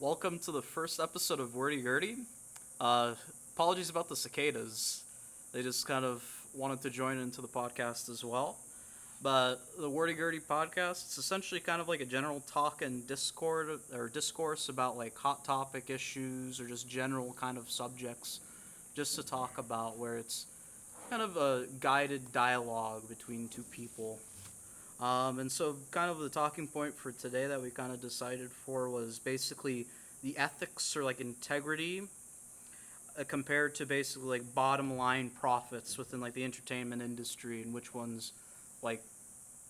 Welcome to the first episode of Wordy Gertie. Uh, Apologies about the cicadas. They just kind of wanted to join into the podcast as well. But the Wordy Gertie podcast, it's essentially kind of like a general talk and discourse about like hot topic issues or just general kind of subjects just to talk about, where it's kind of a guided dialogue between two people. And so, kind of the talking point for today that we kind of decided for was basically the ethics or like integrity compared to basically like bottom line profits within like the entertainment industry, and which ones, like,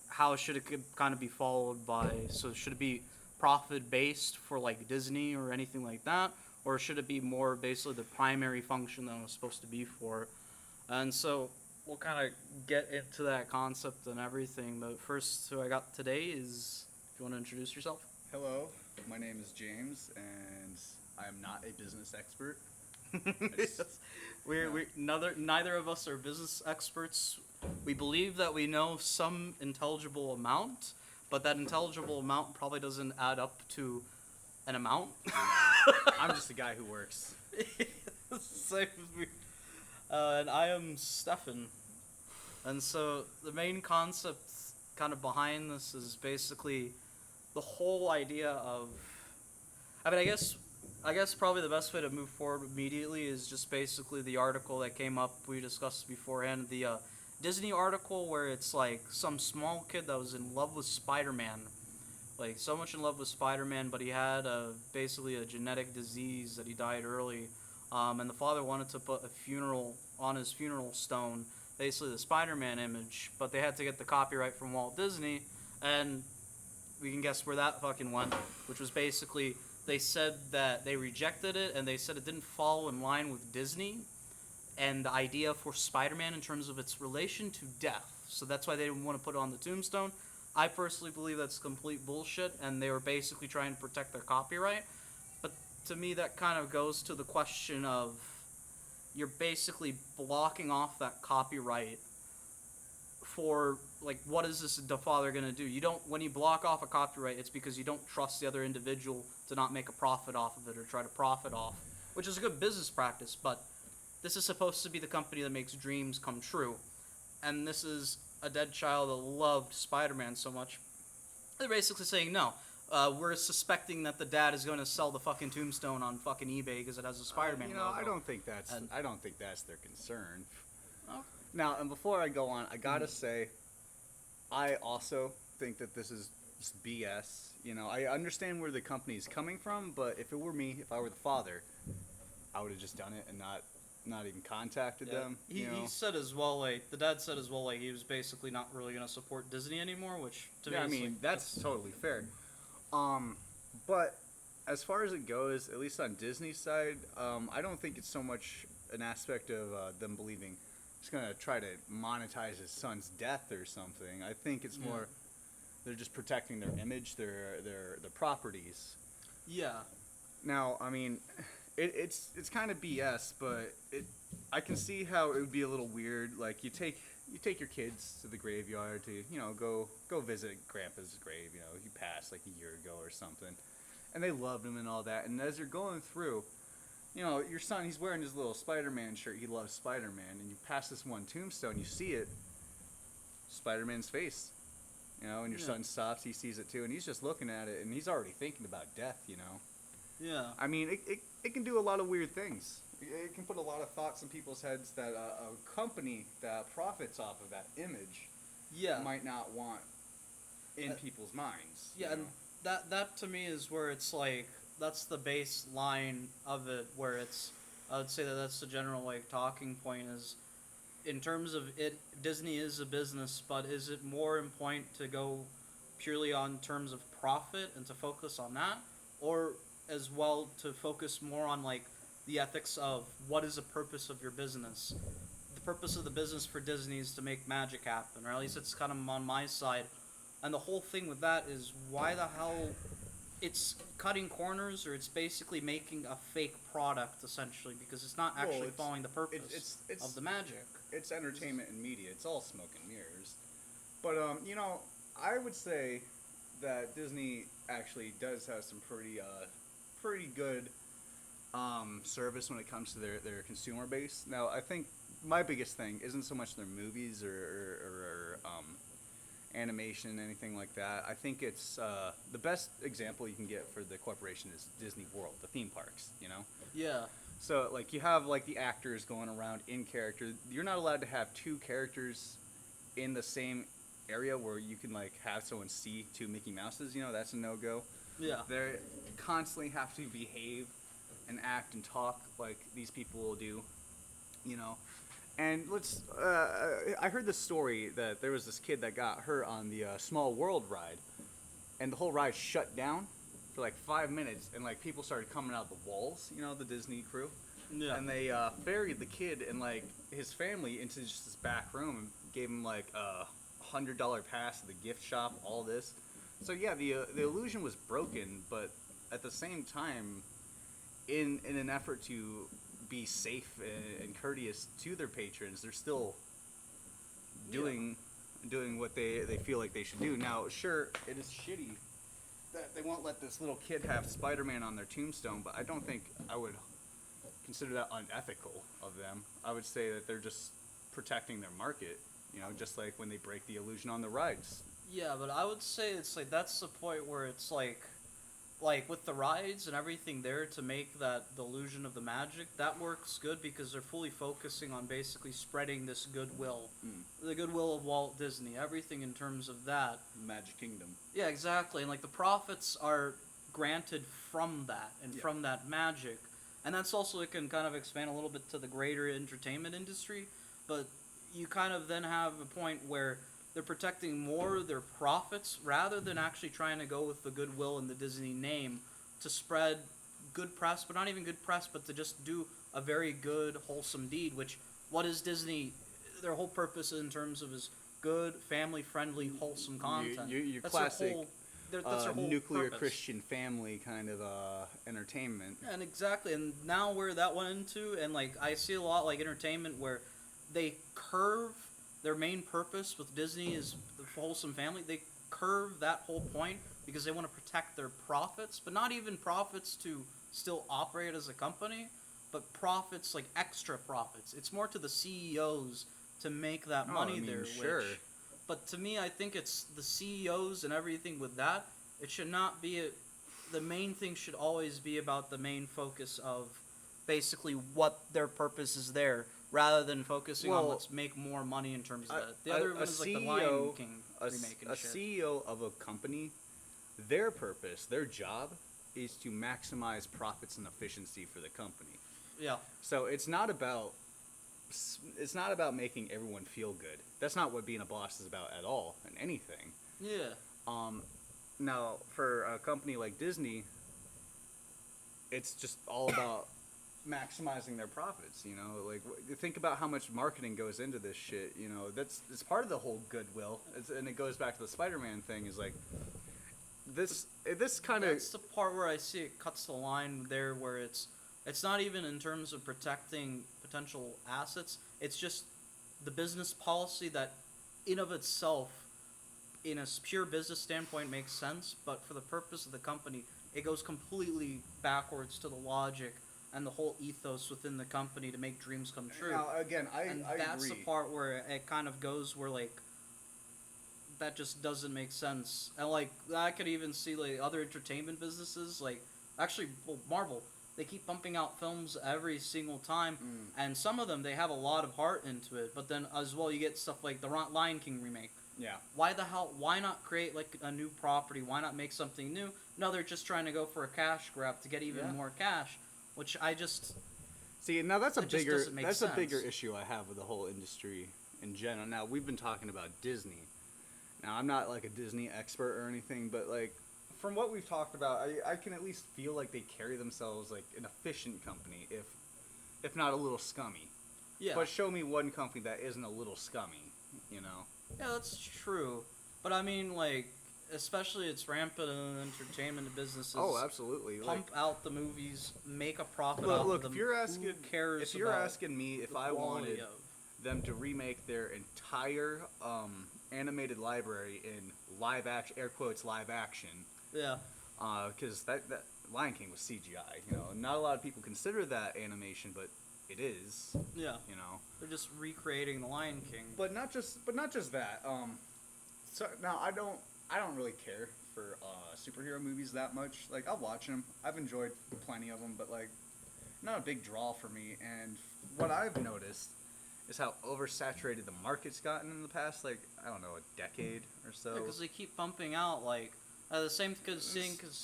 how should it kind of be followed by? So, should it be profit based for like Disney or anything like that? Or should it be more basically the primary function that it was supposed to be for? And so we'll kind of get into that concept and everything. But first, who I got today is, if you want to introduce yourself. Hello, my name is James, and I am not a business expert. Yes. Neither of us are business experts. We believe that we know some intelligible amount, but that intelligible amount probably doesn't add up to an amount. I'm just a guy who works. Same as me. And I am Stefan. And so the main concept kind of behind this is basically the whole idea of, I guess probably the best way to move forward immediately is just basically the article that came up we discussed beforehand, the Disney article where it's like some small kid that was in love with Spider-Man, like so much in love with Spider-Man, but he had basically a genetic disease that he died early, and the father wanted to put on his funeral stone, basically the Spider-Man image, but they had to get the copyright from Walt Disney, and we can guess where that fucking went, which was basically they said that they rejected it, and they said it didn't fall in line with Disney and the idea for Spider-Man in terms of its relation to death. So that's why they didn't want to put it on the tombstone. I personally believe that's complete bullshit, and they were basically trying to protect their copyright. But to me, that kind of goes to the question of you're basically blocking off that copyright for, like, what is this the father going to do? You don't, when you block off a copyright, it's because you don't trust the other individual to not make a profit off of it or try to profit off, which is a good business practice, but this is supposed to be the company that makes dreams come true. And this is a dead child that loved Spider-Man so much. They're basically saying, no, we're suspecting that the dad is going to sell the fucking tombstone on fucking eBay because it has a Spider-Man logo. I don't think that's their concern. Oh. Now, and before I go on, I gotta say, I also think that this is just BS. I understand where the company's coming from, but if it were me, if I were the father, I would have just done it and not even contacted them. He said as well, like, the dad said as well, like, he was basically not really going to support Disney anymore, which to me is, I mean, like, that's totally fair. But as far as it goes, at least on Disney's side, I don't think it's so much an aspect of them believing he's going to try to monetize his son's death or something. I think it's more they're just protecting their image, their properties. Yeah. Now, I mean, it's kind of BS, but I can see how it would be a little weird. Like, you take your kids to the graveyard to go visit Grandpa's grave. He passed like a year ago or something, and they loved him and all that. And as you're going through, your son, he's wearing his little Spider-Man shirt. He loves Spider-Man, and you pass this one tombstone, you see it, Spider-Man's face. And your son stops, he sees it too, and he's just looking at it, and he's already thinking about death. Yeah. I mean, it can do a lot of weird things. It can put a lot of thoughts in people's heads that a company that profits off of that image might not want in people's minds. Yeah, and that to me is where it's like, that's the baseline of it, where it's, I would say that's the general, like, talking point is, in terms of it, Disney is a business, but is it more in point to go purely on terms of profit and to focus on that, or as well to focus more on, like, the ethics of what is the purpose of your business? The purpose of the business for Disney is to make magic happen, or at least it's kind of on my side. And the whole thing with that is, why the hell it's cutting corners, or it's basically making a fake product, essentially, because it's not actually following the purpose of the magic. It's entertainment and media. It's all smoke and mirrors. But, I would say that Disney actually does have some pretty good service when it comes to their consumer base. Now, I think my biggest thing isn't so much their movies or animation, anything like that. I think it's the best example you can get for the corporation is Disney World, the theme parks, you know? Yeah. So, like, you have, like, the actors going around in character. You're not allowed to have two characters in the same area where you can, like, have someone see two Mickey Mouses, you know? That's a no-go. Yeah. They constantly have to behave and act and talk like these people will do, you know? And I heard this story that there was this kid that got hurt on the Small World ride, and the whole ride shut down for like 5 minutes, and like people started coming out the walls, you know, the Disney crew. Yeah. And they ferried the kid and like his family into just this back room and gave him like a $100 pass to the gift shop, all this. So yeah, the illusion was broken, but at the same time, in an effort to be safe and courteous to their patrons, they're still doing what they feel like they should do. Now, sure, it is shitty that they won't let this little kid have Spider-Man on their tombstone, but I don't think I would consider that unethical of them. I would say that they're just protecting their market, you know, just like when they break the illusion on the rides. Yeah, but I would say it's like that's the point where it's like with the rides and everything there to make that the illusion of the magic, that works good because they're fully focusing on basically spreading this goodwill. The goodwill of Walt Disney, everything in terms of that. Magic Kingdom. Yeah, exactly. And like the profits are granted from that and from that magic. And that's also, it can kind of expand a little bit to the greater entertainment industry, but you kind of then have a point where they're protecting more of their profits rather than actually trying to go with the goodwill in the Disney name to spread good press, but not even good press, but to just do a very good, wholesome deed, which, what is Disney, their whole purpose in terms of is good, family-friendly, wholesome content. Your That's classic that's their whole nuclear purpose. Christian family kind of entertainment. Yeah, and exactly, and now where that went into, and like I see a lot like entertainment where they curve their main purpose with Disney is the wholesome family. They curve that whole point because they want to protect their profits, but not even profits to still operate as a company, but profits like extra profits. It's more to the CEOs to make that money there. Sure. But to me, I think it's the CEOs and everything with that. It should not be the main thing should always be about the main focus of basically what their purpose is there, rather than focusing on let's make more money in terms of that. The other one is like the Lion King remake and shit. A CEO of a company, their purpose, their job, is to maximize profits and efficiency for the company. Yeah. So it's not about making everyone feel good. That's not what being a boss is about at all, in anything. Yeah. Now, for a company like Disney, it's just all about maximizing their profits, you know? Like, think about how much marketing goes into this shit, you know? It's part of the whole goodwill. And it goes back to the Spider-Man thing, is like, this kind of... That's the part where I see it cuts the line there, where it's not even in terms of protecting potential assets. It's just the business policy that, in of itself, in a pure business standpoint, makes sense. But for the purpose of the company, it goes completely backwards to the logic and the whole ethos within the company to make dreams come true. Now, again, I that's agree. the part where it kind of goes where like that just doesn't make sense. And like I could even see like other entertainment businesses, like actually Marvel. They keep pumping out films every single time, and some of them they have a lot of heart into it. But then as well, you get stuff like the Lion King remake. Yeah. Why the hell? Why not create like a new property? Why not make something new? No, they're just trying to go for a cash grab to get even more cash, which I just see. Now that's a bigger sense. issue I have with the whole industry in general. Now we've been talking about Disney. Now I'm not like a Disney expert or anything, but like from what we've talked about, I can at least feel like they carry themselves like an efficient company, if not a little scummy. Yeah. But show me one company that isn't a little scummy, you know. Yeah, that's true. But I mean, like, especially it's rampant in entertainment businesses. Oh, absolutely. Pump out the movies, make a profit Look, out look, of them. if you're asking, who cares if you're about asking me if the I quality wanted of- them to remake their entire animated library in live action, air quotes live action, Yeah. because that Lion King was CGI. You know, not a lot of people consider that animation, but it is. Yeah. You know, They're just recreating the Lion King. but not just that. So now I don't really care for superhero movies that much. Like I'll watch them. I've enjoyed plenty of them, but like not a big draw for me. And what I've noticed is how oversaturated the market's gotten in the past, like, I don't know, a decade or so. Because they keep pumping out, like, the same could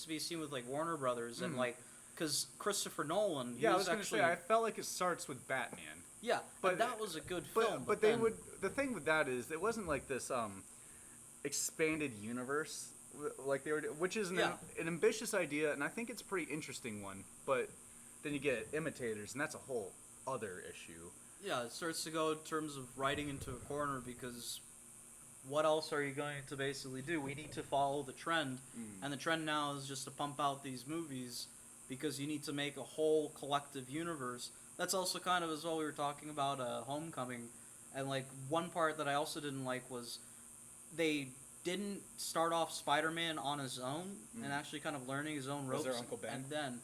be seen with, like, Warner Brothers, and, like, because Christopher Nolan, I was going to say, I felt like it starts with Batman. Yeah, but that was a good film. But they would, the thing with that is, it wasn't like this, expanded universe, like they were, which is an ambitious idea, and I think it's a pretty interesting one, but then you get imitators, and that's a whole other issue. Yeah, it starts to go in terms of writing into a corner, because what else are you going to basically do? We need to follow the trend, and the trend now is just to pump out these movies because you need to make a whole collective universe. That's also kind of as well we were talking about Homecoming, and like one part that I also didn't like was they didn't start off Spider-Man on his own and actually kind of learning his own ropes. Was there Uncle Ben? And then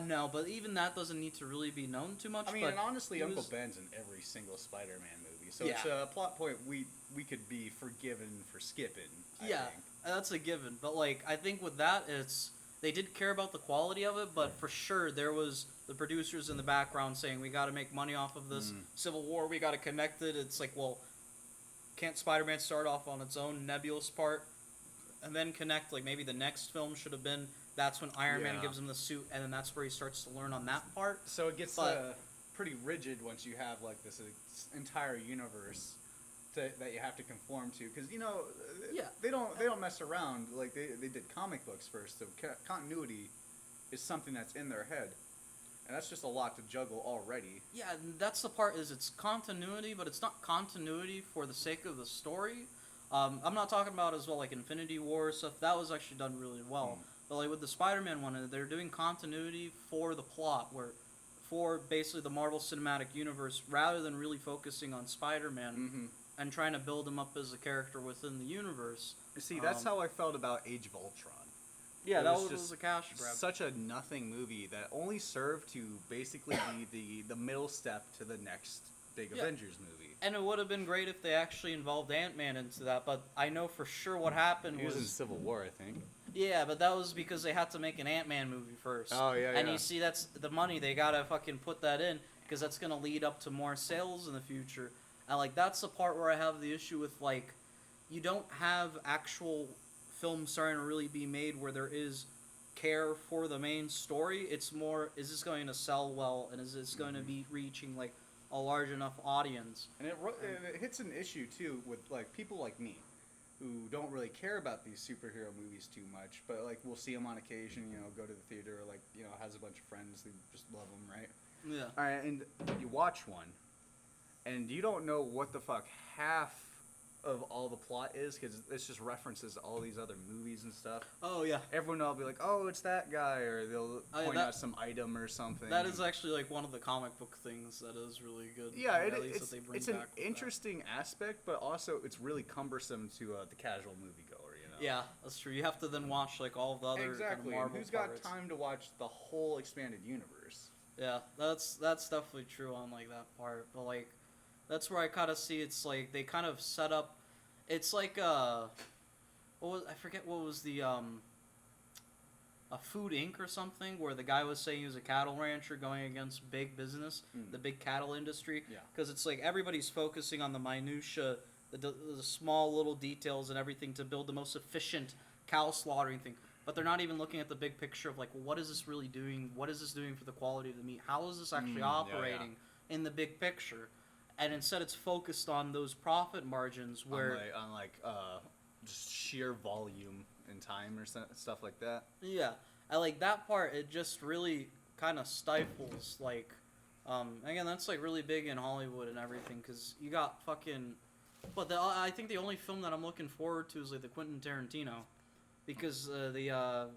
no, but even that doesn't need to really be known too much. I mean, but and honestly, Uncle Ben's in every single Spider-Man movie, so it's a plot point we could be forgiven for skipping. I think. That's a given. But like, I think with that, it's they did care about the quality of it, but for sure there was the producers in the background saying we got to make money off of this Civil War, we got to connect it. It's like, well, can't Spider-Man start off on its own nebulous part and then connect? Like maybe the next film should have been. That's when Iron Man gives him the suit, and then that's where he starts to learn on that part. So it gets pretty rigid once you have like this entire universe that you have to conform to, because you know they don't mess around. Like they did comic books first, so continuity is something that's in their head, and that's just a lot to juggle already. Yeah, and that's the part is it's continuity, but it's not continuity for the sake of the story. I'm not talking about as well like Infinity War stuff. That was actually done really well. But like with the Spider-Man one, they're doing continuity for the plot, for basically the Marvel Cinematic Universe, rather than really focusing on Spider-Man and trying to build him up as a character within the universe. See, that's how I felt about Age of Ultron. Yeah, that was a cash grab. Such a nothing movie that only served to basically be the middle step to the next big Avengers movie. And it would have been great if they actually involved Ant-Man into that, but I know for sure what happened He was in Civil War, I think. Yeah, but that was because they had to make an Ant-Man movie first. Oh, yeah, And you see, that's the money. They gotta fucking put that in, because that's gonna lead up to more sales in the future. And, like, that's the part where I have the issue with, like, you don't have actual films starting to really be made where there is care for the main story. It's more, is this going to sell well, and is this going to be reaching, like, a large enough audience? And it hits an issue, too, with, like, people like me, who don't really care about these superhero movies too much, but like we'll see them on occasion, you know, go to the theater, or like, you know, has a bunch of friends who just love them, right? Yeah. All right, and you watch one, and you don't know what the fuck half of all the plot is, because it just references all these other movies and stuff. Oh, yeah. Everyone will be like, oh, it's that guy, or they'll point out some item or something. That is actually like one of the comic book things that is really good. Yeah, it's an interesting aspect, but also it's really cumbersome to the casual moviegoer, you know? Yeah, that's true. You have to then watch like all of the other Exactly. kind of Marvel Who's parts. got time to watch the whole expanded universe? Yeah, that's definitely true on like that part, but like that's where I kind of see it's like they kind of set up. It's like I forget what was the a Food Inc. or something, where the guy was saying he was a cattle rancher going against big business, the big cattle industry. Yeah. Because it's like everybody's focusing on the minutia, the small little details and everything to build the most efficient cow slaughtering thing. But they're not even looking at the big picture of like, well, what is this really doing? What is this doing for the quality of the meat? How is this actually operating in the big picture? And instead it's focused on those profit margins where... On just sheer volume and time or stuff like that. Yeah. I like that part, it just really kind of stifles, like... again, that's like really big in Hollywood and everything, because you got fucking... But I think the only film that I'm looking forward to is like the Quentin Tarantino. Because the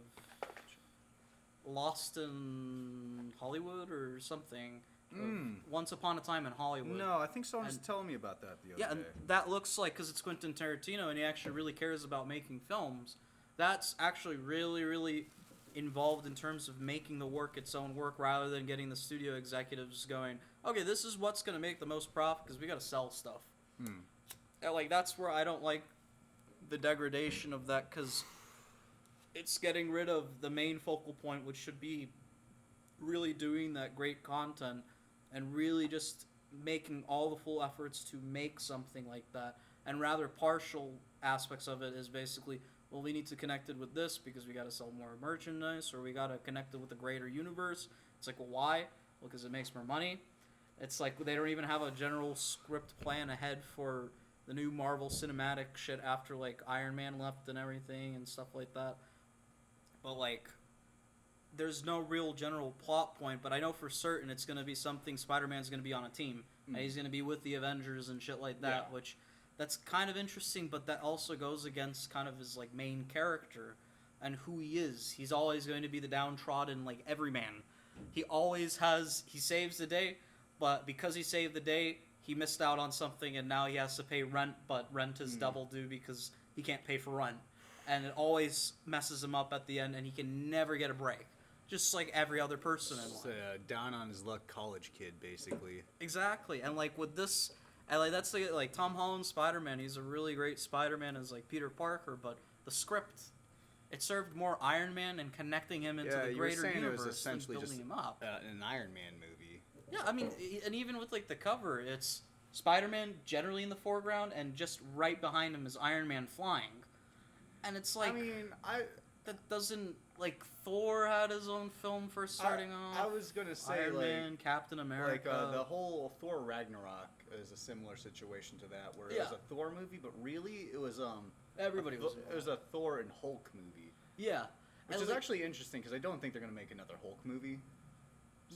Lost in Hollywood or something... Once Upon a Time in Hollywood. No, I think someone was telling me about that the other day. And that looks like, because it's Quentin Tarantino and he actually really cares about making films, that's actually really, really involved in terms of making the work its own work rather than getting the studio executives going, okay, this is what's going to make the most profit because we got to sell stuff. And, like, that's where I don't like the degradation of that, because it's getting rid of the main focal point, which should be really doing that great content and really just making all the full efforts to make something like that, and rather partial aspects of it is basically, well, we need to connect it with this because we got to sell more merchandise, or we got to connect it with a greater universe. It's like, well, why? Well, because it makes more money. It's like they don't even have a general script plan ahead for the new Marvel cinematic shit after, like, Iron Man left and everything and stuff like that. But, like, there's no real general plot point, but I know for certain it's going to be something Spider-Man's going to be on a team. And he's going to be with the Avengers and shit like that, which that's kind of interesting, but that also goes against kind of his, like, main character and who he is. He's always going to be the downtrodden, like, everyman. He saves the day, but because he saved the day, he missed out on something, and now he has to pay rent, but rent is double due because he can't pay for rent. And it always messes him up at the end, and he can never get a break. Just like every other person in life. Down on his luck college kid, basically. Exactly. And, like, with this, and, like, that's like Tom Holland's Spider-Man. He's a really great Spider-Man as, like, Peter Parker, but the script, it served more Iron Man and connecting him into the greater universe, it was essentially than building him up. An Iron Man movie. Yeah, I mean, and even with, like, the cover, it's Spider-Man generally in the foreground, and just right behind him is Iron Man flying. And it's like, that doesn't, like, Thor had his own film first starting off. I was gonna say, Iron Man, Captain America. Like, the whole Thor Ragnarok is a similar situation to that, where it was a Thor movie, but really it was everybody was. It was a Thor and Hulk movie. Yeah, which is actually interesting because I don't think they're gonna make another Hulk movie.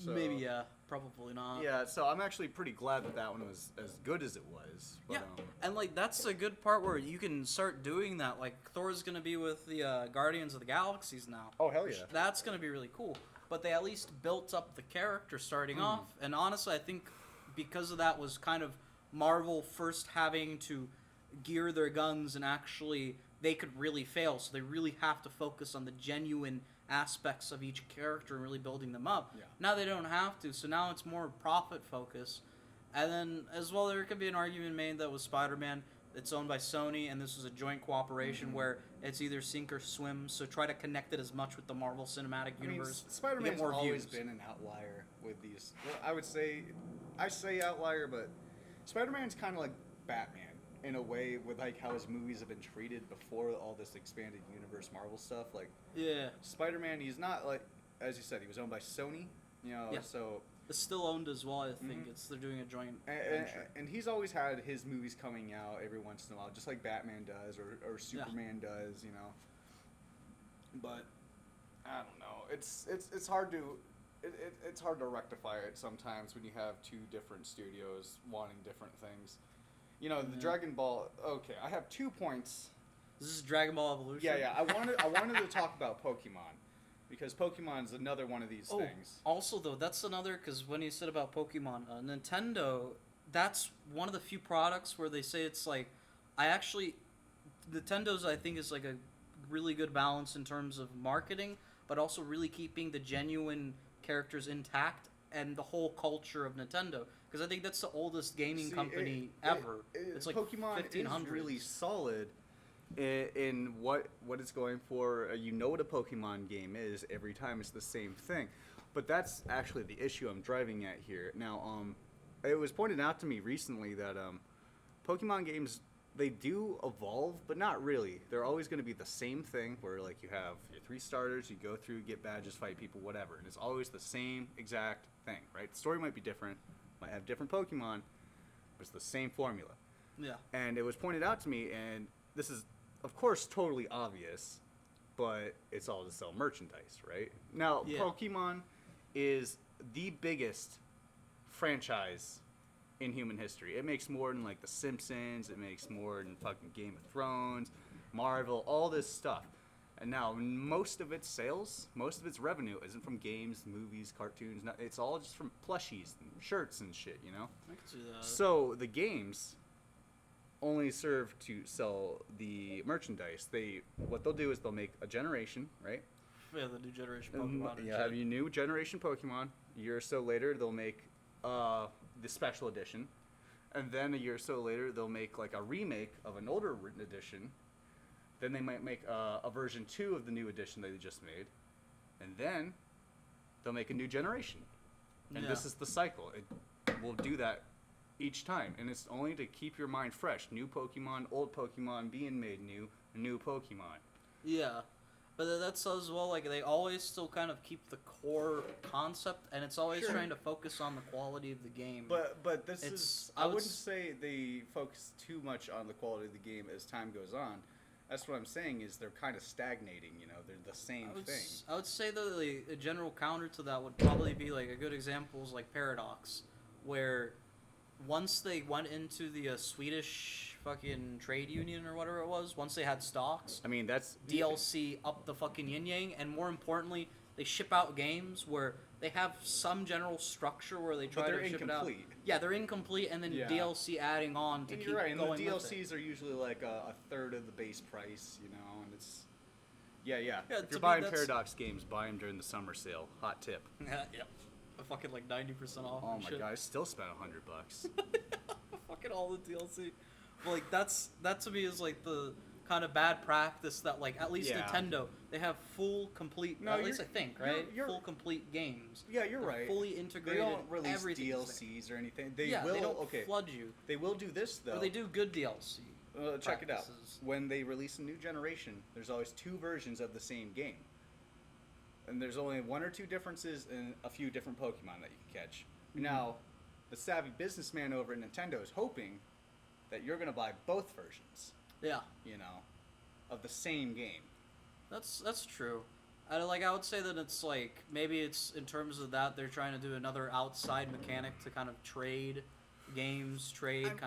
So, maybe, yeah, probably not. Yeah, so I'm actually pretty glad that one was as good as it was. But, and, like, that's a good part where you can start doing that. Like, Thor's gonna be with the Guardians of the Galaxies now. Oh, hell yeah. That's gonna be really cool. But they at least built up the character starting off. And honestly, I think because of that was kind of Marvel first having to gear their guns, and actually they could really fail. So they really have to focus on the genuine aspects of each character and really building them up. Yeah. Now they don't have to, so now it's more profit focus. And then as well, there could be an argument made that with Spider-Man, it's owned by Sony, and this is a joint cooperation where it's either sink or swim. So try to connect it as much with the Marvel Cinematic Universe. Spider-Man's always been an outlier with these. Well, I say outlier, but Spider-Man's kind of like Batman in a way, with like how his movies have been treated before all this expanded universe Marvel stuff. Like, Spider-Man, he's not, like, as you said, he was owned by Sony, so it's still owned as well. I think they're doing a joint venture. And he's always had his movies coming out every once in a while, just like Batman does or Superman does, But I don't know. It's hard to it's hard to rectify it sometimes when you have two different studios wanting different things. The Dragon Ball. Okay, I have 2 points. This is Dragon Ball Evolution. Yeah. I wanted to talk about Pokemon, because Pokemon's another one of these things. Also, though, that's another, because when you said about Pokemon, Nintendo, that's one of the few products where they say it's like, Nintendo's, I think, is like a really good balance in terms of marketing, but also really keeping the genuine characters intact and the whole culture of Nintendo. Because I think that's the oldest gaming company ever. It's like Pokemon 1500s. is really solid in what it's going for. You know what a Pokemon game is every time. It's the same thing. But that's actually the issue I'm driving at here. Now, it was pointed out to me recently that Pokemon games, they do evolve, but not really. They're always going to be the same thing, where, like, you have your 3 starters, you go through, get badges, fight people, whatever. And it's always the same exact thing, right? The story might be different, might have different Pokemon, but it's the same formula. Yeah. And it was pointed out to me, and this is, of course, totally obvious, but it's all to sell merchandise, right? Now, Pokemon is the biggest franchise in human history. It makes more than, like, The Simpsons, it makes more than fucking Game of Thrones, Marvel, all this stuff. And now, most of its sales, most of its revenue isn't from games, movies, cartoons. It's all just from plushies and shirts and shit, I can see that. So the games only serve to sell the merchandise. What they'll do is they'll make a generation, right? Yeah, the new generation Pokemon. And You shit. have your new generation Pokemon. A year or so later, they'll make the special edition, and then a year or so later, they'll make like a remake of an older written edition. Then they might make a version 2 of the new edition that they just made, and then they'll make a new generation. And this is the cycle. It will do that each time, and it's only to keep your mind fresh. New Pokemon, old Pokemon being made new Pokemon. Yeah, but that's as well. Like they always still kind of keep the core concept, and it's always trying to focus on the quality of the game. But this is I wouldn't say they focus too much on the quality of the game as time goes on. That's what I'm saying is they're kind of stagnating. You know, they're the same thing. I would say that a general counter to that would probably be like a good example is like Paradox, where once they went into the Swedish fucking trade union or whatever it was, once they had stocks, I mean, that's DLC up the fucking yin yang, and more importantly, they ship out games where they have some general structure where they try to ship it out. Yeah, they're incomplete, and then DLC adding on to keep you're right, going. And the DLCs are usually like a third of the base price, you know, and it's yeah. If you're buying Paradox games, buy them during the summer sale. Hot tip. Yeah. Fucking like 90% off. Oh my god, I still spent $100. Fucking all the DLC. But like that to me is like the kind of bad practice that like at least Nintendo, they have full complete at least I think, right? Full complete games. Yeah, you're right. Fully integrated. They don't release everything DLCs or anything. They don't flood you. They will do this though. Or they do good DLC. Check it out. When they release a new generation, there's always 2 versions of the same game. And there's only 1 or 2 differences in a few different Pokemon that you can catch. Now, the savvy businessman over at Nintendo is hoping that you're going to buy both versions. Yeah. You know, of the same game. That's true. I would say that it's like maybe it's in terms of that they're trying to do another outside mechanic to kind of trade games, And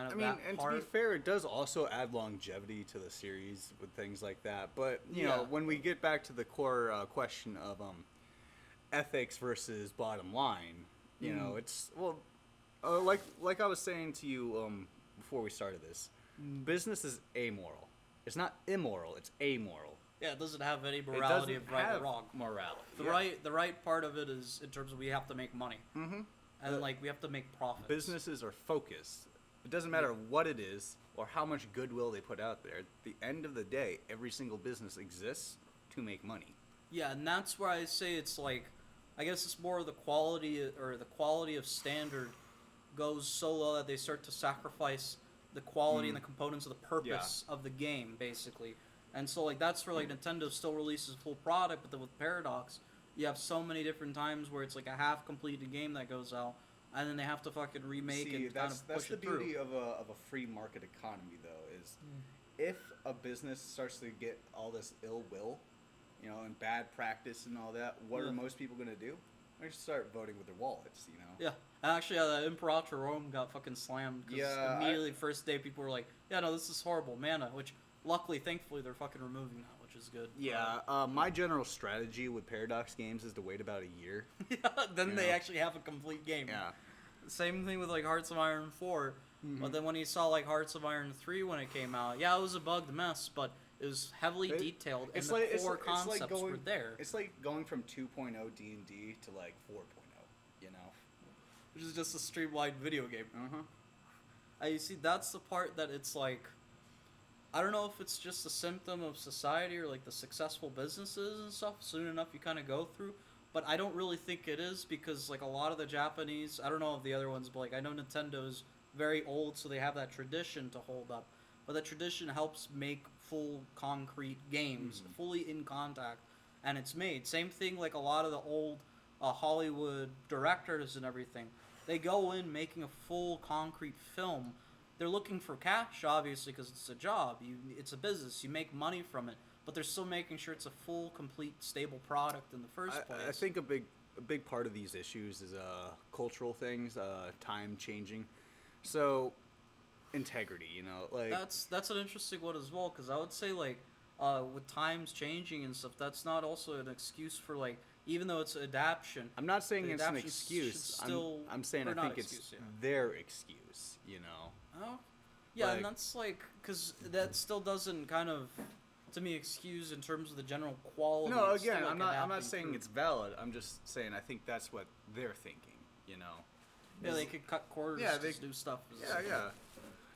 part. to be fair, it does also add longevity to the series with things like that. But you know, when we get back to the core question of ethics versus bottom line, you know, it's like I was saying to you before we started this, business is amoral. It's not immoral. It's amoral. Yeah, it doesn't have any morality of right or wrong. Morality. The right part of it is in terms of we have to make money. Mm-hmm. And we have to make profits. Businesses are focused. It doesn't matter what it is or how much goodwill they put out there. At the end of the day, every single business exists to make money. Yeah, and that's where I say it's like, I guess it's more of the quality of standard goes so low that they start to sacrifice the quality and the components of the purpose of the game, basically. And so that's where Nintendo still releases a full product, but then with Paradox, you have so many different times where it's like a half-completed game that goes out, and then they have to fucking remake and kind of push it through. That's the beauty of a free market economy, though, is if a business starts to get all this ill will, you know, and bad practice and all that, what are most people going to do? They're going to start voting with their wallets, you know? Yeah. And actually, the Imperator Rome got fucking slammed, because immediately first day people were like, yeah, no, this is horrible, mana, which luckily, thankfully, they're fucking removing that, which is good. Yeah, my general strategy with Paradox games is to wait about a year. Then they actually have a complete game. Yeah. Same thing with Hearts of Iron 4. But then when you saw Hearts of Iron 3 when it came out, it was a bugged mess, but it was heavily detailed, and the core concepts were there. It's like going from 2.0 D&D to 4.0, you know? Which is just a streamlined video game. You see, that's the part that it's I don't know if it's just a symptom of society or the successful businesses and stuff soon enough you kind of go through, but I don't really think it is, because a lot of the Japanese, I don't know of the other ones, but I know Nintendo's very old, so they have that tradition to hold up, but that tradition helps make full concrete games, fully in contact, and it's made. Same thing a lot of the old Hollywood directors and everything, they go in making a full concrete film. They're looking for cash, obviously, because it's a job. It's a business. You make money from it, but they're still making sure it's a full, complete, stable product in the first place. I think a big part of these issues is cultural things, time changing. So, integrity, you know, that's an interesting one as well, because I would say with times changing and stuff, that's not also an excuse for even though it's adaptation. I'm not saying it's an excuse. I'm saying I think it's their excuse, you know. Oh, yeah, and that's because that still doesn't kind of to me excused in terms of the general quality. No, It's still, again, like, I'm not adapting saying through. it's valid. I'm just saying I think that's what they're thinking. Yeah, they could cut corners Yeah, to do stuff. Yeah.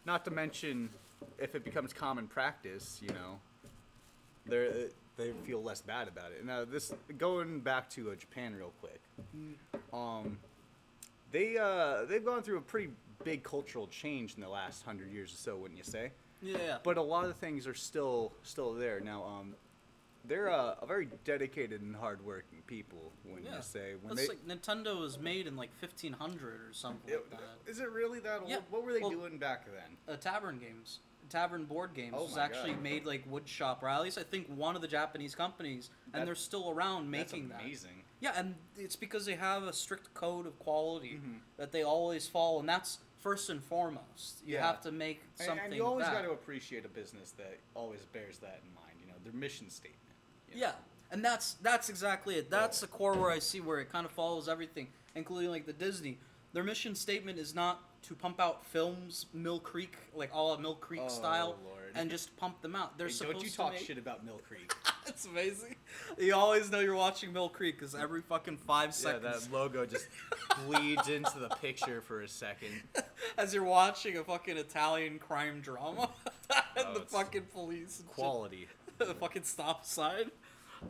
Not to mention, if it becomes common practice, they feel less bad about it. Now, this going back to Japan real quick. They've gone through a pretty big cultural change in the last 100 years or so, wouldn't you say? Yeah. But a lot of things are still there. Now, they're a very dedicated and hardworking people. When you say That's like Nintendo was made in like 1500 or something like that. Is it really that old? Yeah. What were they doing back then? Tavern games, tavern board games Oh was my actually God. made like wood shop, or at least I think one of the Japanese companies, and they're still around making That's that. amazing. Yeah, and it's because they have a strict code of quality Mm-hmm. that they always follow, and that's first and foremost. You have to make something. And you always that. got to appreciate a business that always bears that in mind. Their mission statement. Yeah, and that's exactly it. That's the core where I see where it kind of follows everything, including like the Disney. Their mission statement is not to pump out films Mill Creek, like all Mill Creek style, Lord. and just pump them out. They're Hey, supposed don't you to talk make... shit about Mill Creek. It's amazing. You always know you're watching Mill Creek because every fucking 5 seconds, that logo just bleeds into the picture for a second. as you're watching a fucking Italian crime drama, and the it's fucking police and shit. Quality. The fucking stop sign.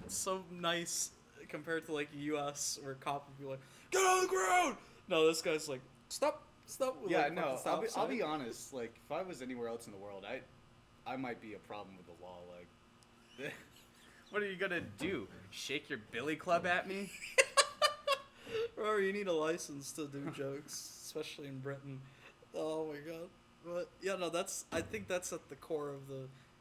It's so nice compared to like U.S. where cop would be like, "Get on the ground!" No, this guy's like, "Stop, stop!" With, Yeah, like, no. fucking stop I'll sign. be honest. Like, if I was anywhere else in the world, I might be a problem with the law. Like, what are you gonna do? Shake your billy club at me? Bro, you need a license to do jokes, especially in Britain. Oh my god. But yeah, no, I think that's at the core of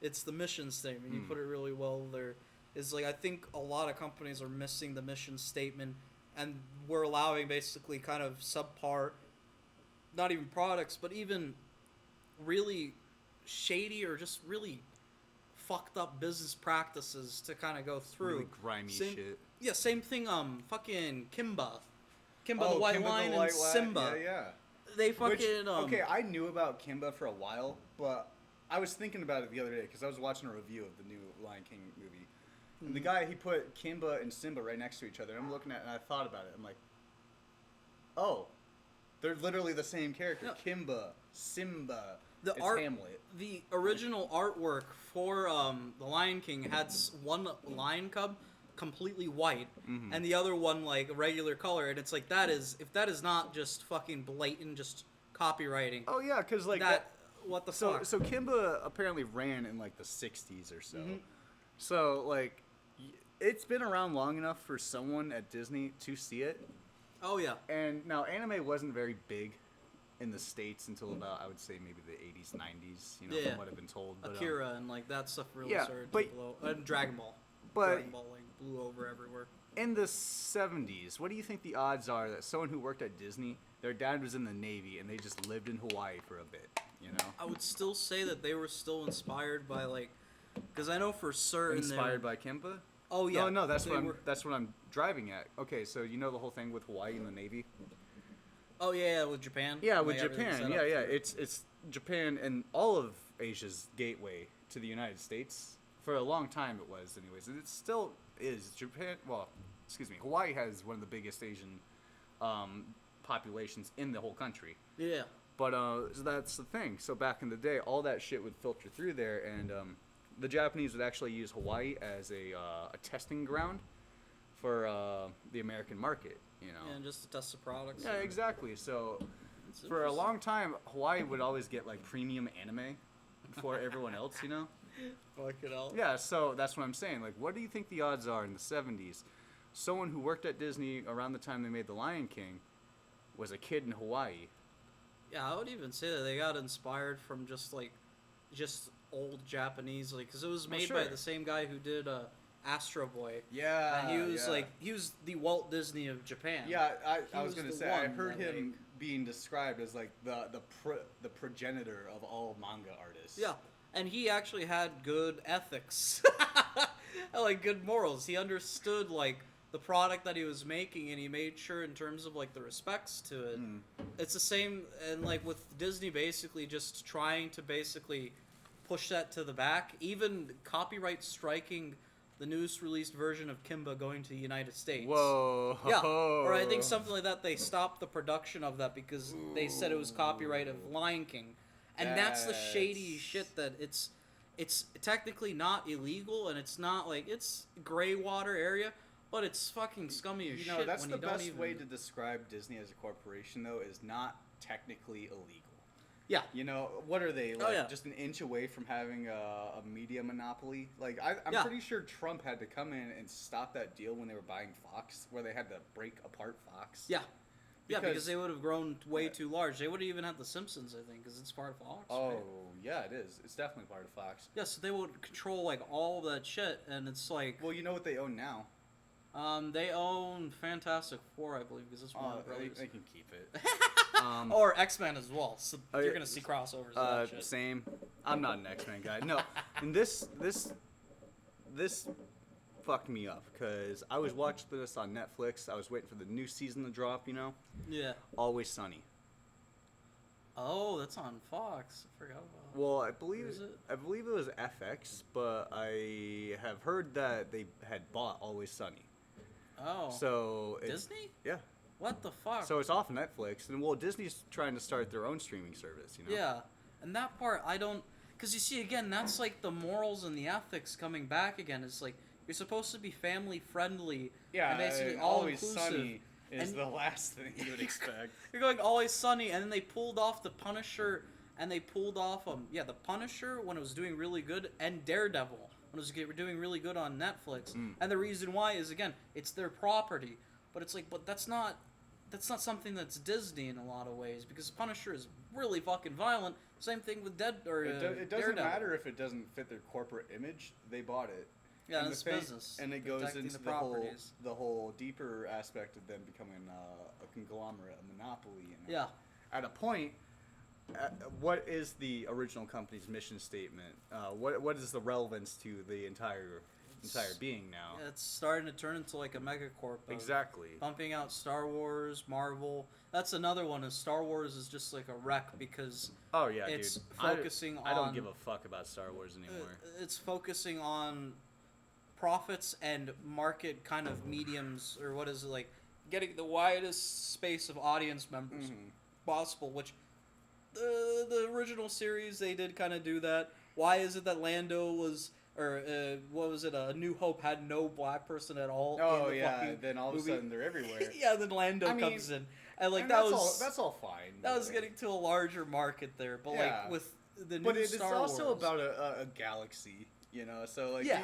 it's the mission statement. You put it really well there. Is like I think a lot of companies are missing the mission statement, and we're allowing basically kind of subpar, not even products, but even really shady or just really fucked up business practices to kind of go through. Really grimy shit. Yeah, same thing. Fucking Kimba, the White Line, and Simba. Yeah. They fucking Okay, I knew about Kimba for a while, but I was thinking about it the other day because I was watching a review of the new Lion King movie. And the guy, he put Kimba and Simba right next to each other. I'm looking at it and I thought about it. I'm like, oh, they're literally the same character. Yeah. Kimba, Simba, The it's art, Hamlet. the original artwork for the Lion King had one lion cub completely white, and the other one like a regular color, and it's like if that is not just fucking blatant, just copywriting. Oh yeah, because like that, what the fuck? So Kimba apparently ran in like the 60s or so. So like, it's been around long enough for someone at Disney to see it. Oh yeah. And now anime wasn't very big in the States until about, I would say, maybe the 80s, 90s, from what I've been told. But, Akira and like that stuff really yeah, started but- to blow. And Dragon Ball. But Dragon Ball like blew over everywhere. in the 70s, what do you think the odds are that someone who worked at Disney, their dad was in the Navy, and they just lived in Hawaii for a bit, I would still say that they were still inspired by like, because I know for certain Inspired by Kimba? Oh yeah. No, that's they what were- that's what I'm driving at. Okay, so you know the whole thing with Hawaii and the Navy? Oh yeah, with Japan. Yeah, with Like, everything's Japan. set up Yeah. for- It's Japan and all of Asia's gateway to the United States. For a long time it was, anyways. And it still is. Japan, well, excuse me, Hawaii has one of the biggest Asian populations in the whole country. Yeah. But so that's the thing. So back in the day, all that shit would filter through there, and the Japanese would actually use Hawaii as a testing ground for the American market. And just to test the products. Yeah, and- exactly. So It's for a interesting. long time, Hawaii would always get like premium anime before everyone else. Fucking hell. Yeah. So that's what I'm saying. Like, what do you think the odds are in the 70s? Someone who worked at Disney around the time they made The Lion King was a kid in Hawaii. Yeah, I would even say that they got inspired from just old Japanese, like, because it was made by sure. the same guy who did Astro Boy. Yeah. And he was the Walt Disney of Japan. Yeah, I was was gonna the say I one heard that, him being described as like the progenitor of all manga artists. Yeah, and he actually had good ethics, like good morals. He understood like the product that he was making, and he made sure in terms of like the respects to it. It's the same, and like with Disney, basically just trying to basically push that to the back. Even copyright striking the newest released version of Kimba going to the United States. Whoa. Yeah, or I think something like that. They stopped the production of that because they said it was copyright of Lion King, and that's the shady shit that it's technically not illegal and it's not like it's gray water area, but it's fucking scummy as shit. That's when the you don't best even... way to describe Disney as a corporation, though, is not technically illegal. Yeah. You know, what are they, like, yeah. just an inch away from having a media monopoly? Like, I'm Yeah. pretty sure Trump had to come in and stop that deal when they were buying Fox, where they had to break apart Fox. Yeah. Because, because they would have grown way too large. They would have even had The Simpsons, I think, because it's part of Fox. Oh, right? yeah, it is. It's definitely part of Fox. Yeah, so they would control, like, all of that shit, and it's like... Well, you know what they own now? They own Fantastic Four, I believe, because it's one of the brothers. They can keep it. Or X-Men as well, so you're gonna see crossovers of that shit. Same. I'm not an X-Men guy. No, and this fucked me up because I was watching this on Netflix. I was waiting for the new season to drop. You know. Yeah. Always Sunny. Oh, that's on Fox. I forgot about. Well, I believe it? I believe it was FX, but I have heard that they had bought Always Sunny. Oh. So Disney? Yeah. What the fuck? So it's off Netflix, and well, Disney's trying to start their own streaming service. You know. Yeah, and that part I don't, because you see again, that's like the morals and the ethics coming back again. It's like you're supposed to be family friendly. Yeah. And basically and all Always inclusive. Sunny is And- the last thing you would expect. You're going Always Sunny, and then they pulled off the Punisher, and they pulled off the Punisher when it was doing really good, and Daredevil when it was doing really good on Netflix. And the reason why is again, it's their property, but it's like, but that's not something that's Disney in a lot of ways, because Punisher is really fucking violent. Same thing with It doesn't Daredevil. matter if it doesn't fit their corporate image. They bought it. Yeah, And it's the thing- business. and it goes protecting into the the whole properties. deeper aspect of them becoming a conglomerate, a monopoly. You know? Yeah. At a point, what is the original company's mission statement? What is the relevance to the entire being now? It's starting to turn into like a megacorp. Exactly. Pumping out Star Wars, Marvel. That's another one. Is Star Wars is just like a wreck because Oh yeah, it's dude. focusing I don't on- give a fuck about Star Wars anymore. it's focusing on profits and market kind of mediums, or what is it, like getting the widest space of audience members possible, which the original series they did kind of do that. Why is it that Lando was, or what was it, A New Hope had no black person at all? Oh in the yeah, fucking then all of a movie? sudden they're everywhere. Yeah, then Lando I mean, comes in, and like And that that's was that's all fine. that was but- getting to a larger market there, but Yeah. like with the new But it's Star also Wars, about a galaxy, you know. So like, Yeah.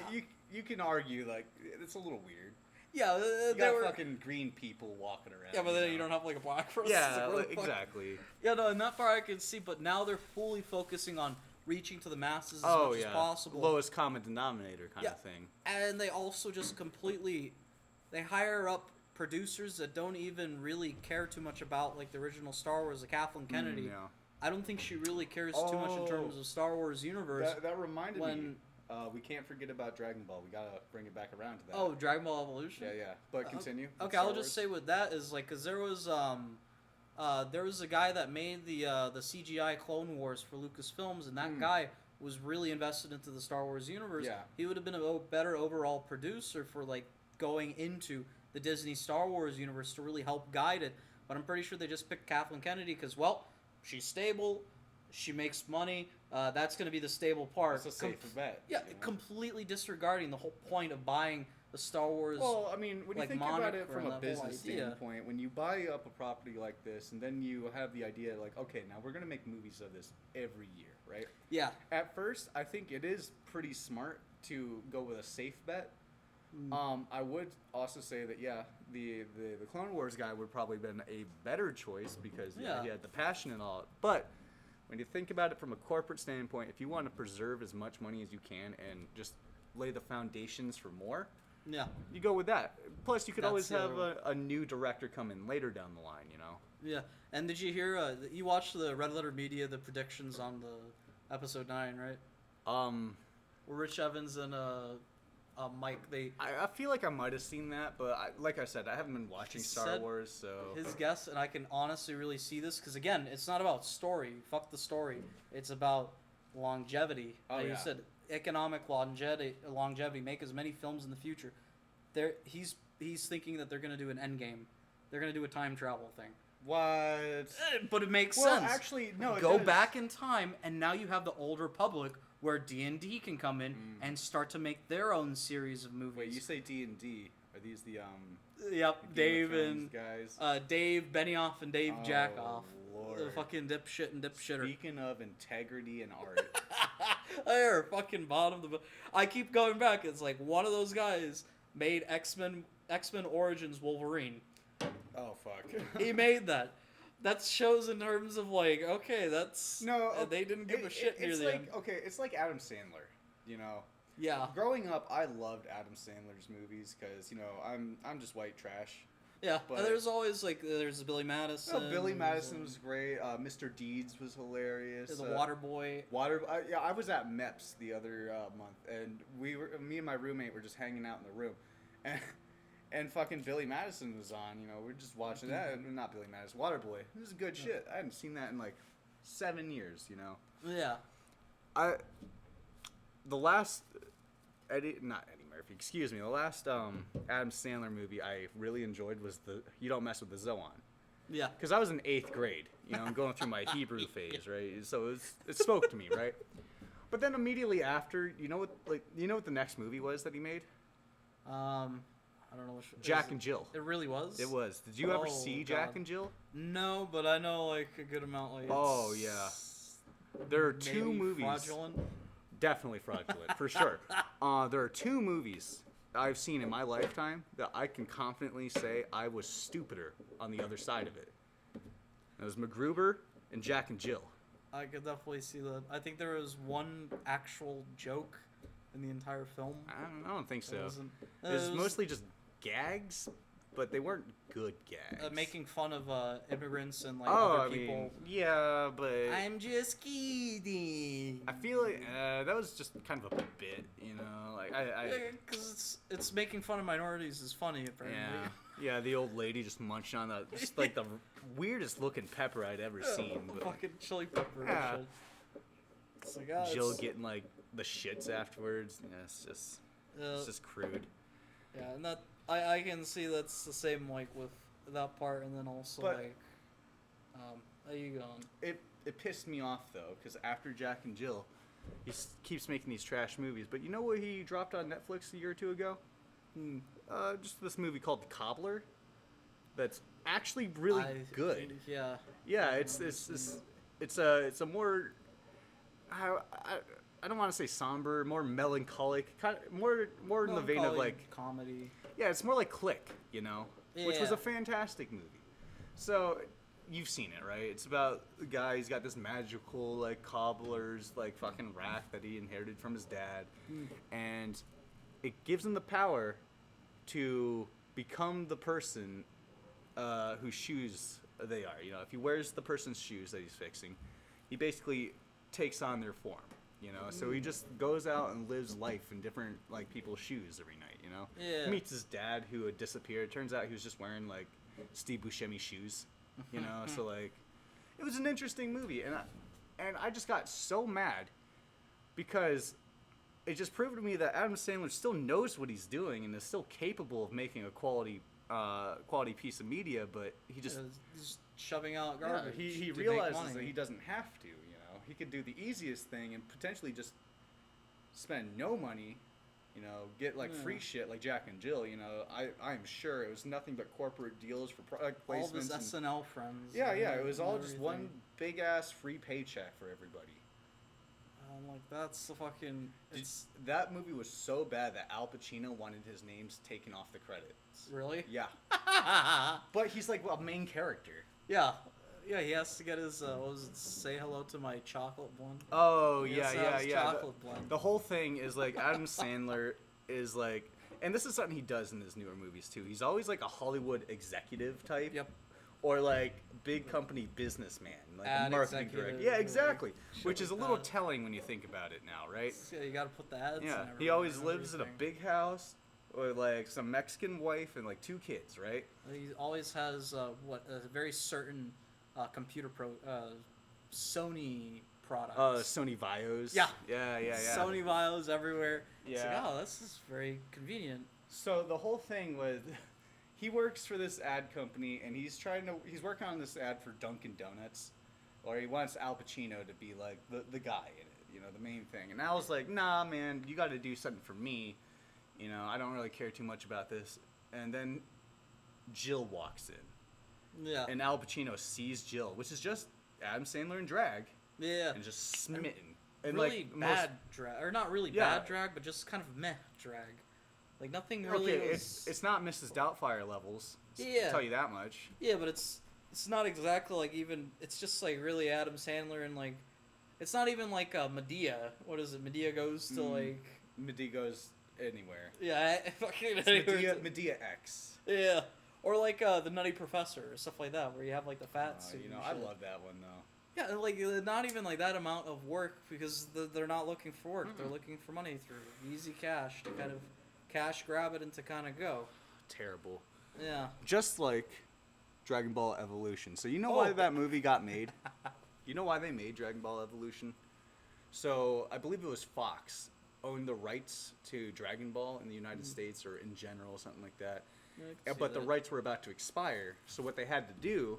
you can argue like it's a little weird. yeah, You they got were. fucking green people walking around. Yeah, but then know? you don't have like a black person. It's Yeah, like, what the fuck? exactly. Yeah, no, in that part I can see, but now they're fully focusing on reaching to the masses as Oh much yeah, as possible. lowest common denominator kind Yeah. of thing. And they also just completely, they hire up producers that don't even really care too much about like the original Star Wars, like Kathleen Kennedy. Yeah. I don't think she really cares too much in terms Oh. of Star Wars universe. That reminded me. when We can't forget about Dragon Ball. We gotta bring it back around to that. oh, Dragon Ball Evolution. Yeah. But continue. with Okay, Star I'll just Wars. say with that is like, cause there was a guy that made the CGI Clone Wars for Lucasfilms, and that guy was really invested into the Star Wars universe. Yeah. He would have been a better overall producer for like going into the Disney Star Wars universe to really help guide it. But I'm pretty sure they just picked Kathleen Kennedy because, well, she's stable, she makes money. That's going to be the stable part. It's a safer bet. Yeah, you know? completely disregarding the whole point of buying the Star Wars. Well, I mean, when like you think about moniker it from and a that whole business idea. standpoint, when you buy up a property like this, and then you have the idea, like, okay, now we're gonna make movies of this every year, right? Yeah. At first, I think it is pretty smart to go with a safe bet. I would also say that the Clone Wars guy would probably been a better choice because Yeah. he had the passion and all. But when you think about it from a corporate standpoint, if you want to preserve as much money as you can and just lay the foundations for more, Yeah. you go with that. Plus, you could That's always the have other a new director come in later down the line, you know? Yeah. And did you hear? You watched the Red Letter Media, the predictions on the episode 9, right? Where Rich Evans and Mike, I feel like I might have seen that, but like I said, I haven't been watching He Star said Wars, so... his guess, and I can honestly really see this because again, it's not about story. Fuck the story. It's about longevity. Oh, You yeah. said economic longevity. Make as many films in the future. He's thinking that they're gonna do an Endgame. They're gonna do a time travel thing. What? But it makes Well, sense. actually, no. It Go does. back in time, and now you have the Old Republic, where D&D can come in and start to make their own series of movies. Wait, you say D&D? Are these the Yep, Game of Dave Thrones and guys? Dave Benioff and Dave Jackoff, Lord. the fucking dipshit and dipshitter. Speaking of integrity and art, They're fucking bottom of the. I keep going back. It's like one of those guys made X-Men Origins Wolverine. oh fuck. He made that. That shows in terms of like, okay, that's No, they didn't give a shit near it's the like end. okay, it's like Adam Sandler. You know, Yeah, growing up, I loved Adam Sandler's movies because I'm just white trash. yeah. But- There's always like there's Billy Madison. No, Billy there's, Madison was great. Mr. Deeds was hilarious. the Water Boy. Yeah, I was at MEPS the other month, and me and my roommate were just hanging out in the room, and fucking Billy Madison was on. You know, we're just watching that. Not Billy Madison, Waterboy. This is good shit. I hadn't seen that in like 7 years. You know, Yeah. the last not Eddie Murphy. Excuse me. The last Adam Sandler movie I really enjoyed was the You Don't Mess with the Zoan. Yeah. Because I was in 8th grade, you know, I'm going through my Hebrew phase, right? So it spoke to me, right? But then immediately after, you know what the next movie was that he made? I don't know. Jack and Jill. It really was. It was. Did you ever Oh, see God. Jack and Jill? No, but I know like a good amount. Like Oh, it's yeah. There are two maybe movies. Fraudulent. Definitely fraudulent, for sure. There are 2 movies I've seen in my lifetime that I can confidently say I was stupider on the other side of it. It was MacGruber and Jack and Jill. I could definitely see that. I think there was one actual joke in the entire film. I don't think so. It It was was mostly just gags, but they weren't good gags. making fun of immigrants and like oh, other I people. mean, yeah, but I'm just kidding. I feel like that was just kind of a bit, you know. Like Because it's making fun of minorities is funny apparently. yeah, the old lady just munching on just like the weirdest looking pepper I'd ever seen. But Fucking chili pepper Yeah. and shit. It's like, ah, Jill it's- getting like the shits afterwards. Yeah, it's just crude. Yeah, and that I can see that's the same like with that part, and then also But- like, how you going? It pissed me off though, because after Jack and Jill, he keeps making these trash movies. But you know what he dropped on Netflix a year or 2 ago? Just this movie called The Cobbler. That's actually really good. Yeah. Yeah, it's a more I don't want to say somber, more melancholic, kind of more in the vein of Melancholy like comedy. yeah, it's more like Click, you know, which was Yeah. a fantastic movie. So you've seen it, right? It's about the guy. He's got this magical like cobbler's like fucking rack that he inherited from his dad, and it gives him the power to become the person whose shoes they are. You know, if he wears the person's shoes that he's fixing, he basically takes on their form. You know, so he just goes out and lives life in different like people's shoes every night. You know, Yeah. meets his dad who had disappeared. Turns out he was just wearing like Steve Buscemi shoes. You know, so like it was an interesting movie, and I just got so mad because it just proved to me that Adam Sandler still knows what he's doing and is still capable of making a quality piece of media, but he just Just shoving out yeah, garbage. he to make realizes money. that he doesn't have to. You know, he could do the easiest thing and potentially just spend no money. You know, get like free shit like Jack and Jill. You know, I'm sure it was nothing but corporate deals for product all placements. of his and- SNL friends. yeah, and yeah, it was all just everything. one big ass free paycheck for everybody. I'm like, that's the fucking. It's That movie was so bad that Al Pacino wanted his names taken off the credits. really. Yeah, but he's like a main character. Yeah, yeah. He has to get his. What was it? Say hello to my chocolate blend. Oh He has to have his chocolate blend. The whole thing is like Adam Sandler is like, and this is something he does in his newer movies too. He's always like a Hollywood executive type. Yep. Or like big company businessman, like Ad a marketing executive director. Yeah, or exactly. shit Which is a like little that. telling when you think about it now, right? Yeah, you gotta put the ads. Yeah, and he always everything. lives in a big house with like some Mexican wife and like 2 kids, right? He always has a very certain computer Sony products. Sony Vios. Yeah. Yeah. Sony Vios everywhere. It's like, Yeah. oh, this is very convenient. So the whole thing was, he works for this ad company, and he's working on this ad for Dunkin' Donuts, or he wants Al Pacino to be like the guy in it, you know, the main thing. And I was like, nah, man, you got to do something for me. You know, I don't really care too much about this. And then Jill walks in. Yeah. And Al Pacino sees Jill, which is just Adam Sandler in drag. Yeah. And just smitten. And really like bad drag, or not really bad drag, but just kind of meh drag. Like nothing really. Okay, was... it's not Mrs. Doubtfire levels. Yeah. I'll tell you that much. Yeah, but it's not exactly like even. It's just like really Adam Sandler and like, it's not even like Medea. What is it? Medea goes to like. Medea goes anywhere. Yeah, fucking Medea X. Yeah, or like the Nutty Professor or stuff like that, where you have like the fat suit. You know, and I shit. love that one though. Yeah, and, like not even like that amount of work because they're not looking for work. Mm-hmm. They're looking for money through easy cash to kind of cash grab it and to kind of go. Terrible. Yeah. Just like Dragon Ball Evolution. So you know why that movie got made? You know why they made Dragon Ball Evolution? So I believe it was Fox owned the rights to Dragon Ball in the United States or in general, something like that. Yeah, but the rights were about to expire. So what they had to do,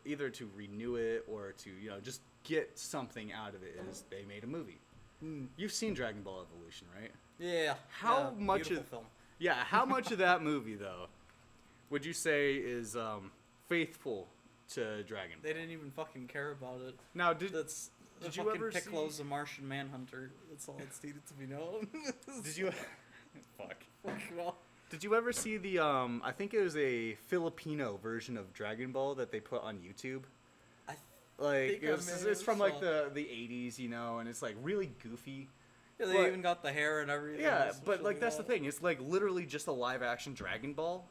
either to renew it or to just get something out of it, is they made a movie. You've seen Dragon Ball Evolution, right? Yeah. How much of film? Yeah, how much of that movie though would you say is faithful to Dragon Ball? They didn't even fucking care about it. Now, did you ever Piccolo's see... a Martian Manhunter? That's all it's needed to be known. Did you? Fuck. Fucking well. Did you ever see the I think it was a Filipino version of Dragon Ball that they put on YouTube? It's from like the 80s, you know, and it's like really goofy. Yeah, they even got the hair and everything. Yeah, but like that's the thing. It's like literally just a live action Dragon Ball.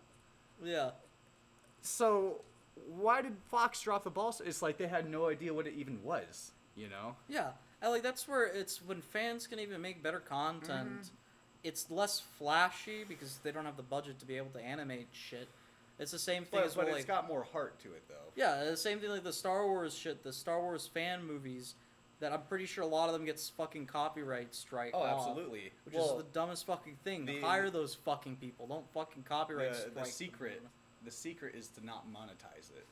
Yeah. So why did Fox drop the ball? It's like they had no idea what it even was, you know? Yeah, and like that's where it's when fans can even make better content. Mm-hmm. It's less flashy because they don't have the budget to be able to animate shit. It's the same thing but it's got more heart to it, though. Yeah, the same thing like the Star Wars shit, the Star Wars fan movies, that I'm pretty sure a lot of them gets fucking copyright strike off. Oh, absolutely. Which is the dumbest fucking thing. Hire those fucking people. Don't fucking copyright strike them. The secret is to not monetize it.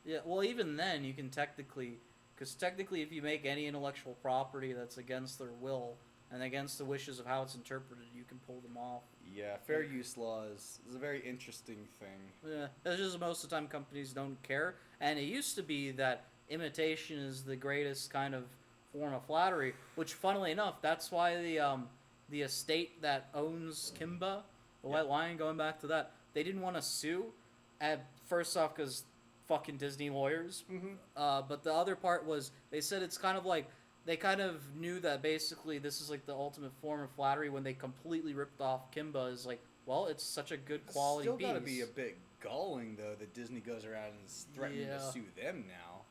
Yeah, well, even then, you can technically... Because technically, if you make any intellectual property that's against their will and against the wishes of how it's interpreted, you can pull them off. Yeah, fair use laws is a very interesting thing. Yeah, it's just most of the time companies don't care. And it used to be that imitation is the greatest kind of form of flattery, which, funnily enough, that's why the estate that owns Kimba, the White Lion, going back to that, they didn't want to sue. First off, because fucking Disney lawyers. Mm-hmm. But the other part was they said it's kind of like they kind of knew that basically this is like the ultimate form of flattery when they completely ripped off Kimba. Is like, well, it's such a good quality piece. Still gotta be a bit galling though that Disney goes around and is threatening to sue them now.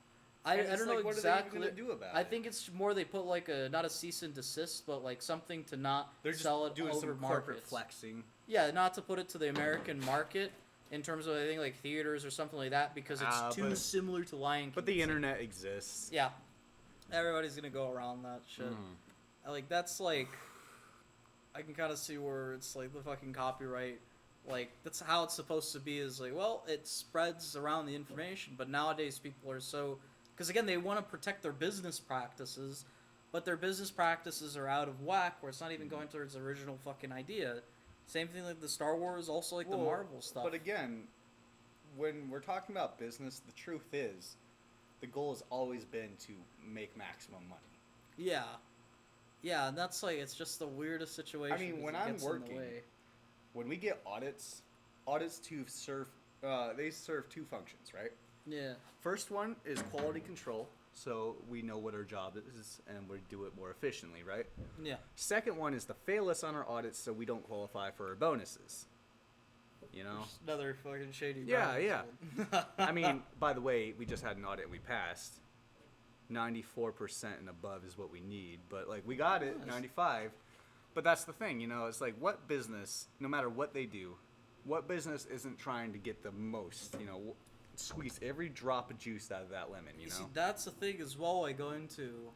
I don't know what exactly. What are they gonna do about it? I think it's more they put like not a cease and desist, but like something to not sell it doing over some markets. Corporate flexing. Yeah, not to put it to the American market in terms of I think like theaters or something like that because it's too similar to Lion King. But the internet exists. Yeah, everybody's gonna go around that shit. Like that's like I can kind of see where it's like the fucking copyright. Like, that's how it's supposed to be, is like, well, it spreads around the information, but nowadays people are so... Because, again, they want to protect their business practices, but their business practices are out of whack, where it's not even going towards the original fucking idea. Same thing like the Star Wars, also like the Marvel stuff. But again, when we're talking about business, the truth is, the goal has always been to make maximum money. Yeah. Yeah, and that's like, it's just the weirdest situation. I mean, when I'm working... When we get audits they serve two functions, right? Yeah. First one is quality control, so we know what our job is and we do it more efficiently, right? Yeah. Second one is to fail us on our audits so we don't qualify for our bonuses. You know? Just another fucking shady. Yeah. I mean, by the way, we just had an audit and we passed. 94% and above is what we need, but like we got it, 95. But that's the thing, you know, it's like what business, no matter what they do, what business isn't trying to get the most, you know, squeeze every drop of juice out of that lemon, you know? See, that's the thing as well. I go into,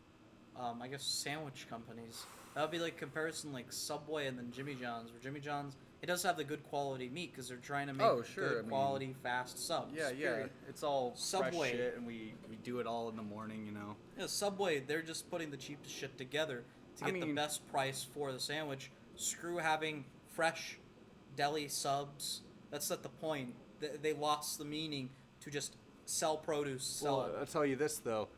I guess, sandwich companies. That would be like comparison like Subway and then Jimmy John's. Where Jimmy John's, it does have the good quality meat because they're trying to make good quality, fast subs. Yeah, period. it's all Subway. fresh shit, and we do it all in the morning, you know? Yeah, Subway, they're just putting the cheapest shit together to get the best price for the sandwich. Screw having fresh deli subs. That's not the point. They lost the meaning to just sell produce. Well, I'll tell you this, though.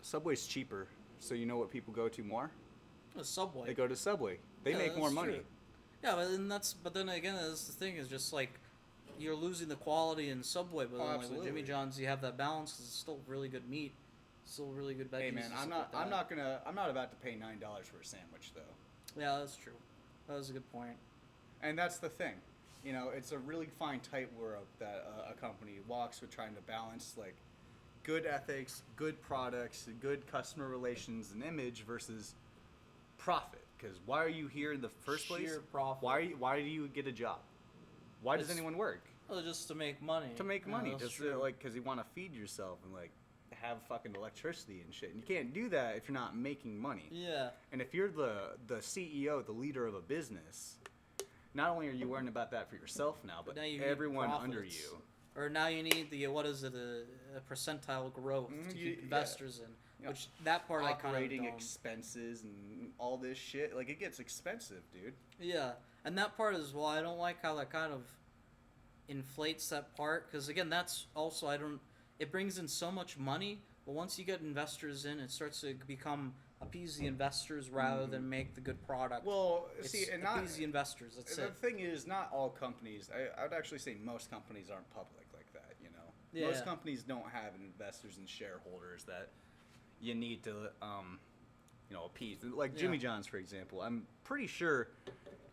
Subway's cheaper, so you know what people go to more? The Subway. They go to Subway. They make more money. True. Yeah, but then again, that's the thing is just like you're losing the quality in Subway, but then, like with Jimmy John's, you have that balance because it's still really good meat, still really good veggies. Hey man, I'm not about to pay $9 for a sandwich though. Yeah, that's true. That was a good point. And that's the thing, you know, it's a really fine tightrope that a company walks with trying to balance like good ethics, good products, good customer relations and image versus profit. Because why are you here in the first place? Sheer profit. Why do you get a job? Why does anyone work? Oh, just to make money. To make money, just true. like because you want to feed yourself and like have fucking electricity and shit. And you can't do that if you're not making money. Yeah. And if you're the CEO, the leader of a business, not only are you worrying about that for yourself now, but now you everyone need under profits. you. Or now you need the a percentile growth to keep investors in. You know, Which that part I kind of operating don't. expenses and all this shit, like it gets expensive, dude. Yeah, and that part as well. I don't like how that kind of inflates that part because again, that's also It brings in so much money, but once you get investors in, it starts to become appease the investors rather than make the good product. Well, it's see, and appease the investors. That's the it. thing is, not all companies. I would actually say most companies aren't public like that. You know, Yeah. most companies don't have investors and shareholders that you need to, appease. Like Jimmy John's, for example, I'm pretty sure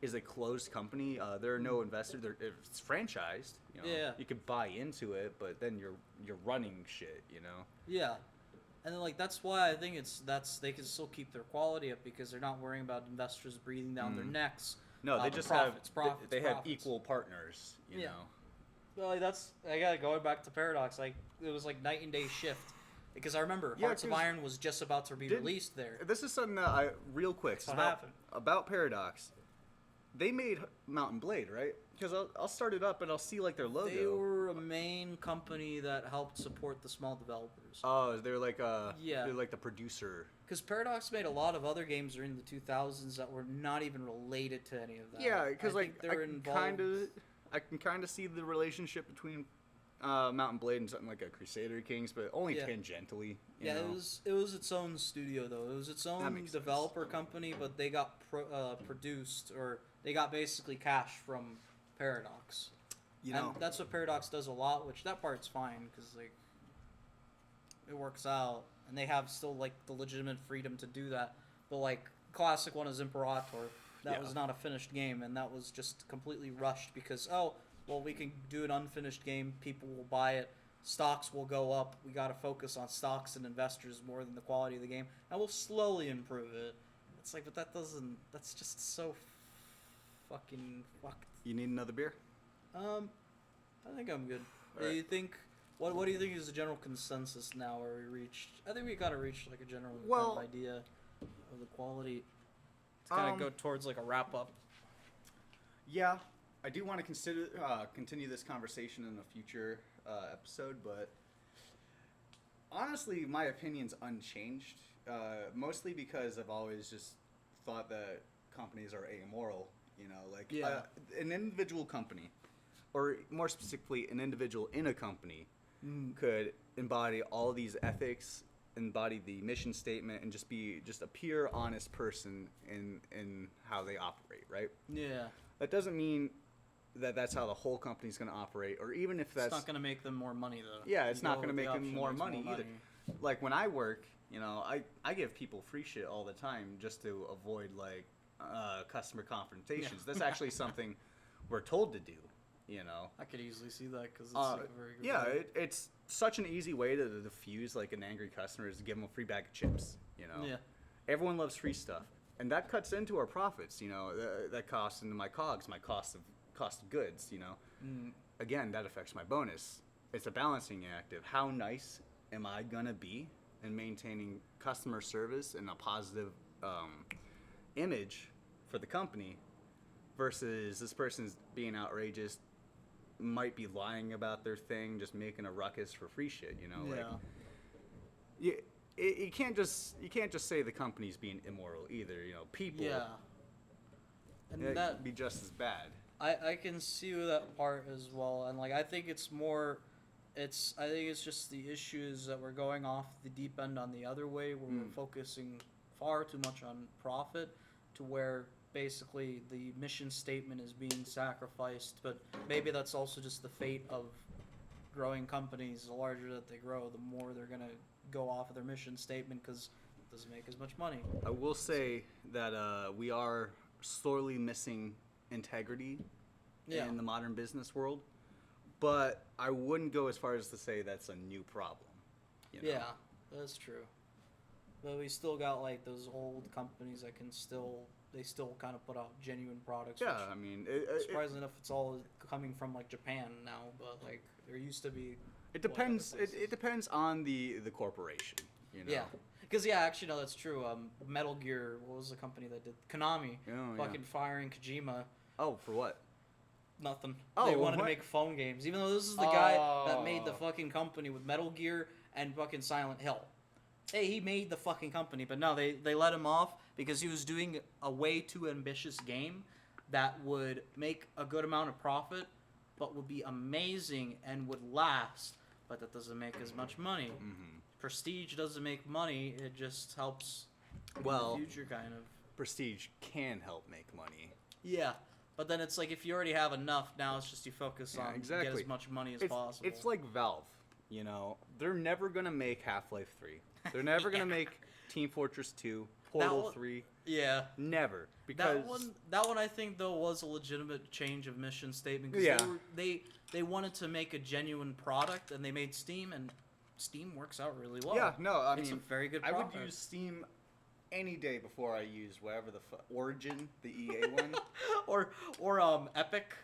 is a closed company. There are no investors. It's franchised. You know, Yeah. you could buy into it, but then you're running shit. You know. Yeah, and then, like that's why I think they can still keep their quality up because they're not worrying about investors breathing down their necks. No, they just profits. have equal partners. You know. Well, like, going back to Paradox. Like it was like night and day shift. Because I remember Hearts of Iron was just about to be released there. This is something that real quick. That's what happened. About Paradox. They made Mountain Blade, right? Because I'll start it up and I'll see like their logo. They were a main company that helped support the small developers. Oh, they're like they're like the producer. Because Paradox made a lot of other games during the 2000s that were not even related to any of that. Yeah, because like they're involved. I can kind of see the relationship between Mountain Blade and something like a Crusader Kings, but only tangentially. You know? It was its own studio though. It was its own developer company, but they got produced or they got basically cash from Paradox. You know, and that's what Paradox does a lot, which that part's fine because like it works out, and they have still like the legitimate freedom to do that. But like classic one is Imperator. That was not a finished game, and that was just completely rushed because we can do an unfinished game. People will buy it. Stocks will go up. We got to focus on stocks and investors more than the quality of the game, and we'll slowly improve it. It's like, but that doesn't. That's just so fucking fucked. You need another beer? I think I'm good. All right. You think? What do you think is the general consensus now? Where we reached? I think we gotta reach like a general kind of idea of the quality. To kind of go towards like a wrap up. Yeah, I do want to continue this conversation in a future episode, but honestly, my opinion's unchanged. Mostly because I've always just thought that companies are amoral. You know, like an individual company, or more specifically, an individual in a company, could embody all these ethics, embody the mission statement, and just be a pure, honest person in how they operate, right? Yeah. That doesn't mean that that's how the whole company's going to operate, or even if that's... It's not going to make them more money, though. Yeah, it's not going to make them more money either. Like, when I work, you know, I give people free shit all the time just to avoid, like, customer confrontations. That's actually something we're told to do, you know? I could easily see that, because it's like a very good way. It's such an easy way to diffuse, like, an angry customer is to give them a free bag of chips, you know? Yeah. Everyone loves free stuff. And that cuts into our profits, you know? That costs into my COGS, my cost of goods, you know? Again, that affects my bonus. it's a balancing act of how nice am I gonna be in maintaining customer service and a positive image for the company, versus this person's being outrageous, might be lying about their thing, just making a ruckus for free shit. Yeah. You can't just say the company's being immoral either. People. Yeah. And It that could be just as bad. I can see that part as well, and like I think it's just the issues that we're going off the deep end on the other way, where we're focusing far too much on profit, to where basically the mission statement is being sacrificed. But maybe that's also just the fate of growing companies. The larger that they grow, the more they're gonna go off of their mission statement because it doesn't make as much money. I will say that we are sorely missing integrity in the modern business world, but I wouldn't go as far as to say that's a new problem. Yeah, that's true. But we still got like those old companies that still kind of put out genuine products. Yeah, I mean, surprisingly enough, it's all coming from like Japan now, but like there used to be. It depends. It depends on the corporation. Yeah. Because actually no, that's true. Metal Gear, what was the company that did Konami? Fucking firing Kojima. Oh, for what? Nothing. Oh, they wanted to make phone games, even though this is the guy that made the fucking company with Metal Gear and fucking Silent Hill. Hey, he made the fucking company, but no, they let him off because he was doing a way too ambitious game that would make a good amount of profit, but would be amazing and would last, but that doesn't make as much money. Mm-hmm. Prestige doesn't make money, it just helps in the future, kind of. Prestige can help make money. Yeah, but then it's like if you already have enough, now it's just you focus on get as much money as possible. It's like Valve, they're never going to make Half-Life 3. They're never going to make Team Fortress 2, Portal 3. Yeah. Never. Because that one I think though was a legitimate change of mission statement, because they wanted to make a genuine product, and they made Steam, and Steam works out really well. Yeah, no, I mean, it's a very good product. I would use Steam any day before I use whatever the Origin, the EA one, or Epic,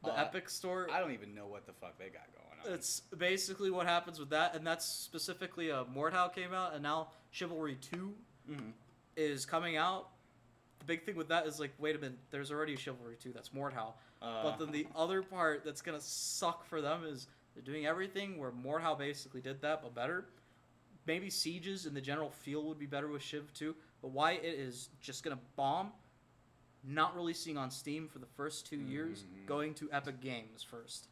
the Epic store. I don't even know what the fuck they got going on. It's basically what happens with that, and that's specifically Mordhau came out, and now Chivalry 2 is coming out. The big thing with that is like, wait a minute, there's already a Chivalry 2 that's Mordhau, but then the other part that's gonna suck for them is they're doing everything where Mordhau basically did that, but better. Maybe Sieges and the general feel would be better with Civ 2, but why it is just going to bomb, not releasing on Steam for the first 2 years, going to Epic Games first.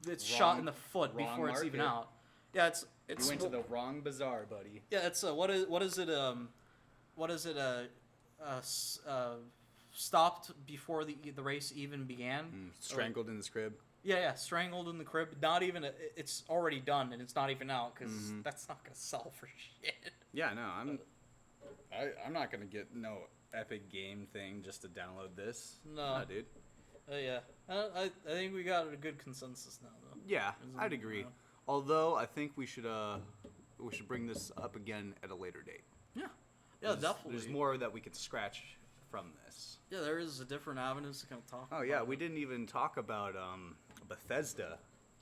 It's shot in the foot before it's even out. Yeah, it's you went to the wrong bazaar, buddy. Yeah, it's what is it stopped before the race even began. Strangled in the crib. Yeah, strangled in the crib. Not even it's already done, and it's not even out because that's not gonna sell for shit. Yeah, no, I'm not gonna get no Epic Game thing just to download this. No, dude. Yeah, I think we got a good consensus now, though. Yeah, I'd agree. Although I think we should bring this up again at a later date. Yeah, definitely. There's more that we could scratch from this. Yeah, there is a different avenues to kind of talk about. Oh yeah, we didn't even talk about Bethesda,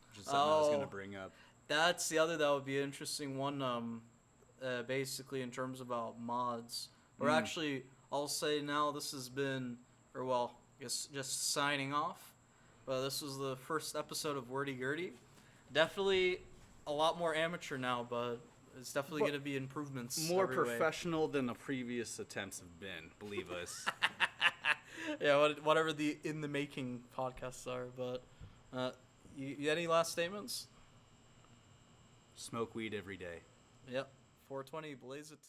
which is something I was going to bring up. That's the other that would be an interesting one, basically in terms about mods. Or actually, I'll say now this has been, I guess just signing off. This was the first episode of Wordy Gurdy. Definitely a lot more amateur now, but it's definitely going to be improvements. More professional than the previous attempts have been, believe us. Yeah, whatever the in the making podcasts are, but you any last statements? Smoke weed every day. Yep. 420, blaze it.